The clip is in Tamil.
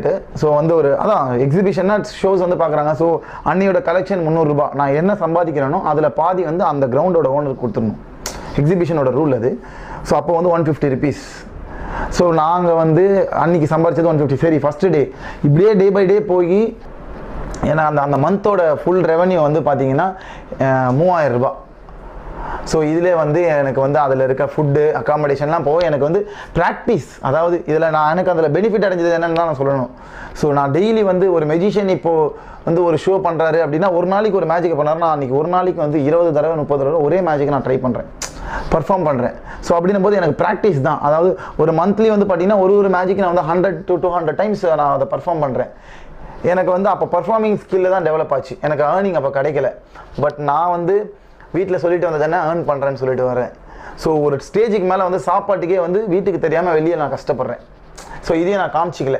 ரேட்டு. ஸோ வந்து ஒரு அதான் எக்ஸிபிஷன்னா ஷோஸ் வந்து பார்க்குறாங்க. ஸோ அன்னியோட கலெக்ஷன் 300 ரூபாய். நான் என்ன சம்பாதிக்கிறேனோ அதில் பாதி வந்து அந்த கிரவுண்டோட ஓனருக்கு கொடுத்துடணும். எக்ஸிபிஷனோட ரூல் அது. ஸோ அப்போ வந்து 150 rupees. ஸோ நாங்கள் வந்து அன்றைக்கி சம்பாதிச்சது 150. சரி ஃபஸ்ட்டு டே இப்படியே டே பை டே போய் ஏன்னா அந்த மந்தோட ஃபுல் ரெவன்யூ வந்து பார்த்தீங்கன்னா 3000 ரூபாய். ஸோ இதிலே வந்து எனக்கு வந்து அதில் இருக்க ஃபுட்டு அக்காமடேஷன்லாம் போக எனக்கு வந்து ப்ராக்டிஸ், அதாவது இதில் நான் எனக்கு அதில் பெனிஃபிட் அடைஞ்சது என்னென்னு தான் நான் சொல்லணும். ஸோ நான் டெய்லி வந்து ஒரு மெஜிஷியன் இப்போது வந்து ஒரு ஷோ பண்ணுறாரு அப்படின்னா ஒரு நாளைக்கு ஒரு மேஜிக்கை பண்ணாருன்னா அன்றைக்கி ஒரு நாளைக்கு வந்து 20 தடவை 30 தடவை ஒரே மேஜிக்கை நான் ட்ரை பண்ணுறேன், பர்ஃபார்ம் பண்ணுறேன். ஸோ அப்படின்னும் போது எனக்கு ப்ராக்டிஸ் தான். அதாவது ஒரு மந்த்லி வந்து பார்த்தீங்கன்னா ஒரு மேஜிக் நான் வந்து 100 to 200 டைம்ஸ் நான் அதை பர்ஃபார்ம் பண்ணுறேன். எனக்கு வந்து அப்போ பர்ஃபார்மிங் ஸ்கில்லு தான் டெவலப் ஆச்சு. எனக்கு ஏர்னிங் அப்போ கிடைக்கல. பட் நான் வந்து வீட்டில் சொல்லிட்டு வந்தது என்ன, ஏர்ன் பண்ணுறேன்னு சொல்லிட்டு வரேன். ஸோ ஒரு ஸ்டேஜுக்கு மேலே வந்து சாப்பாட்டுக்கே வந்து வீட்டுக்கு தெரியாமல் வெளியே நான் கஷ்டப்படுறேன். ஸோ இதையும் நான் காமிச்சிக்கல.